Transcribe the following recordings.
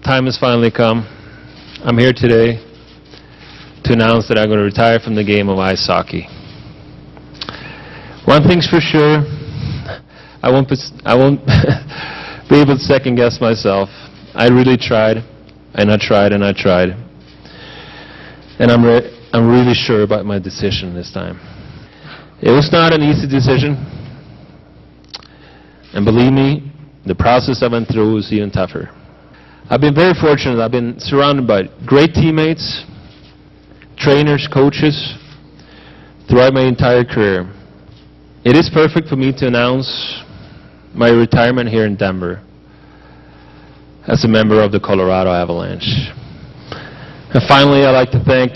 time has finally come. I'm here today to announce that I'm going to retire from the game of ice hockey. One thing's for sure, I won't be able to second guess myself. I really tried, and I tried, and I tried. And I'm really sure about my decision this time. It was not an easy decision. And believe me, the process I went through was even tougher. I've been very fortunate. I've been surrounded by great teammates, trainers, coaches, throughout my entire career. It is perfect for me to announce my retirement here in Denver as a member of the Colorado Avalanche. And finally, I'd like to thank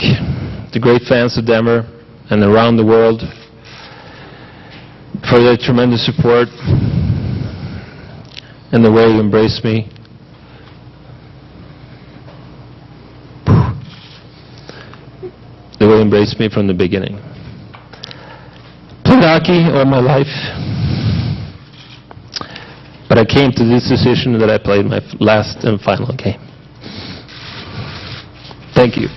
the great fans of Denver and around the world for their tremendous support and the way you embraced me. The way you embraced me from the beginning. Played hockey all my life, but I came to this decision that I played my last and final game. Thank you.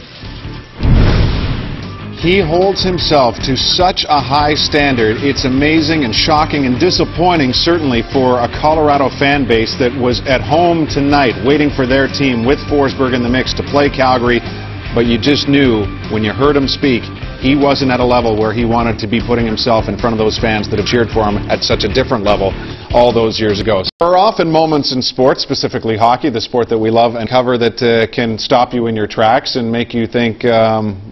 He holds himself to such a high standard. It's amazing and shocking and disappointing, certainly, for a Colorado fan base that was at home tonight waiting for their team with Forsberg in the mix to play Calgary. But you just knew when you heard him speak, he wasn't at a level where he wanted to be putting himself in front of those fans that have cheered for him at such a different level all those years ago. There are often moments in sports, specifically hockey, the sport that we love and cover, that can stop you in your tracks and make you think,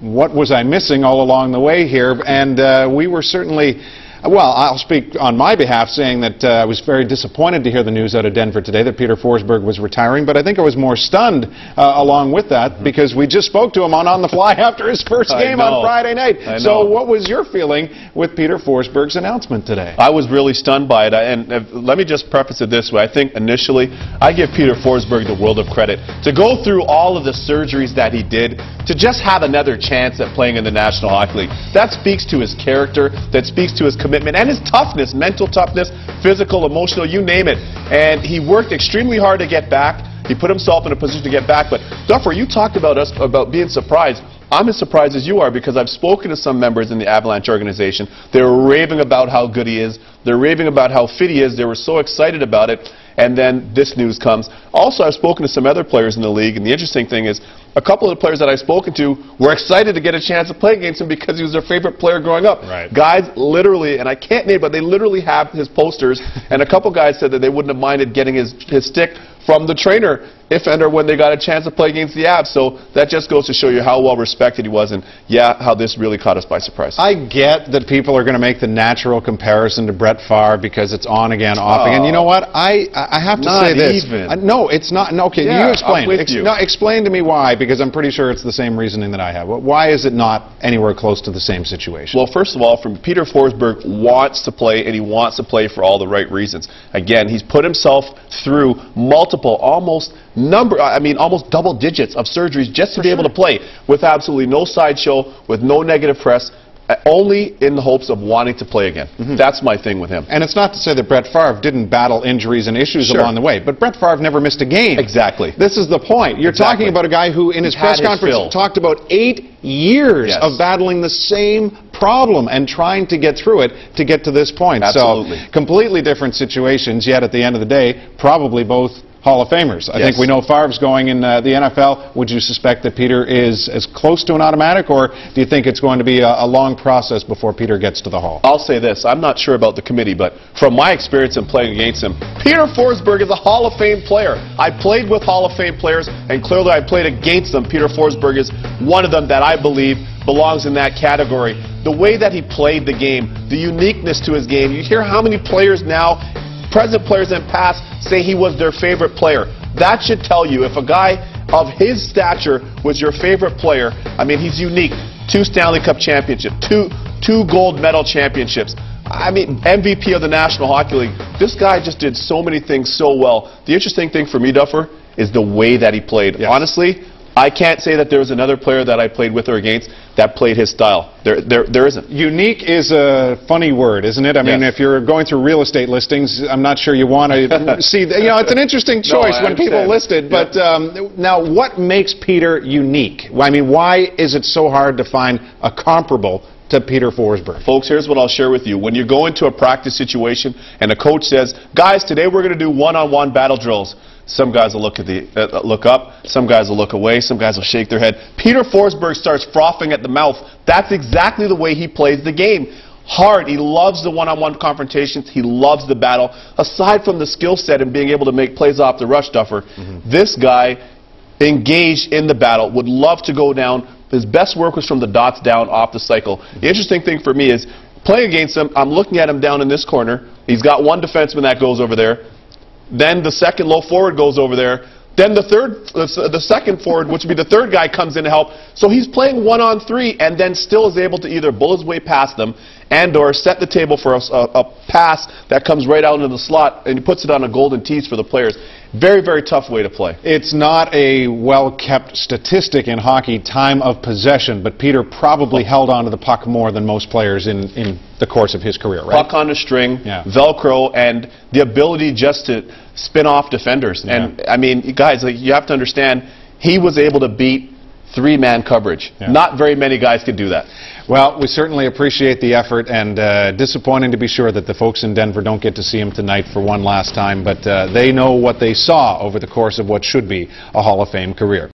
what was I missing all along the way here? And we were certainly... Well, I'll speak on my behalf, saying that I was very disappointed to hear the news out of Denver today that Peter Forsberg was retiring, but I think I was more stunned along with that because we just spoke to him on the fly after his first game on Friday night. So what was your feeling with Peter Forsberg's announcement today? I was really stunned by it, and let me just preface it this way. I think initially, I give Peter Forsberg the world of credit. To go through all of the surgeries that he did, to just have another chance at playing in the National Hockey League, that speaks to his character, that speaks to his commitment and his toughness, mental toughness, physical, emotional, you name it. And he worked extremely hard to get back. He put himself in a position to get back. But Duffer, you talked about being surprised. I'm as surprised as you are because I've spoken to some members in the Avalanche organization. They were raving about how good he is. They're raving about how fit he is. They were so excited about it. And then this news comes. Also, I've spoken to some other players in the league, and the interesting thing is a couple of the players that I've spoken to were excited to get a chance to play against him because he was their favorite player growing up. Right. Guys literally, and I can't name, but they literally have his posters, and a couple guys said that they wouldn't have minded getting his stick from the trainer if and or when they got a chance to play against the Avs. So that just goes to show you how well respected he was, and yeah, how this really caught us by surprise. I get that people are going to make the natural comparison to Brett Favre because it's on again, off again. You know what? I have to say this. No, it's not. No, okay, yeah, you explain. No, explain to me why, because I'm pretty sure it's the same reasoning that I have. Why is it not anywhere close to the same situation? Well, first of all, from Peter Forsberg wants to play, and he wants to play for all the right reasons. Again, he's put himself through multiple, almost double digits of surgeries just to be able to play with absolutely no sideshow, with no negative press, only in the hopes of wanting to play again. That's my thing with him. And it's not to say that Brett Favre didn't battle injuries and issues along the way, but Brett Favre never missed a game. Exactly. This is the point. You're talking about a guy who, in his press conference, talked about 8 years of battling the same problem and trying to get through it to get to this point. Absolutely. So, completely different situations, yet at the end of the day, probably both Hall of Famers. I think we know Favre's going in the NFL. Would you suspect that Peter is as close to an automatic, or do you think it's going to be a long process before Peter gets to the Hall? I'll say this. I'm not sure about the committee, but from my experience in playing against him, Peter Forsberg is a Hall of Fame player. I played with Hall of Fame players, and clearly I played against them. Peter Forsberg is one of them that I believe belongs in that category. The way that he played the game, the uniqueness to his game. You hear how many players now, present players in past, say he was their favorite player. That should tell you, if a guy of his stature was your favorite player, I mean, he's unique. 2 Stanley Cup championships, two gold medal championships. I mean, MVP of the National Hockey League. This guy just did so many things so well. The interesting thing for me, Duffer, is the way that he played. Honestly, I can't say that there was another player that I played with or against that played his style. There isn't. Unique is a funny word, isn't it? I mean, if you're going through real estate listings, I'm not sure you want to see, you know, it's an interesting choice when people list it. But now, what makes Peter unique? I mean, why is it so hard to find a comparable to Peter Forsberg? Folks, here's what I'll share with you. When you go into a practice situation and a coach says, guys, today we're going to do one-on-one battle drills. Some guys will look up, some guys will look away, some guys will shake their head. Peter Forsberg starts frothing at the mouth. That's exactly the way he plays the game. Hard. He loves the one-on-one confrontations. He loves the battle. Aside from the skill set and being able to make plays off the rush, Duffer, this guy engaged in the battle, would love to go down. His best work was from the dots down off the cycle. The interesting thing for me is playing against him, I'm looking at him down in this corner. He's got one defenseman that goes over there. Then the second low forward goes over there. Then the second forward, which would be the third guy, comes in to help. So he's playing 1-on-3 and then still is able to either bull his way past them and or set the table for a pass that comes right out into the slot, and he puts it on a golden tees for the players. Very, very tough way to play. It's not a well-kept statistic in hockey, time of possession, but Peter probably held on to the puck more than most players in the course of his career, right? Puck on a string, Velcro, and the ability just to spin off defenders. And, I mean, guys, like, you have to understand, he was able to beat three-man coverage. Not very many guys could do that. Well, we certainly appreciate the effort, and disappointing to be sure that the folks in Denver don't get to see him tonight for one last time, but they know what they saw over the course of what should be a Hall of Fame career.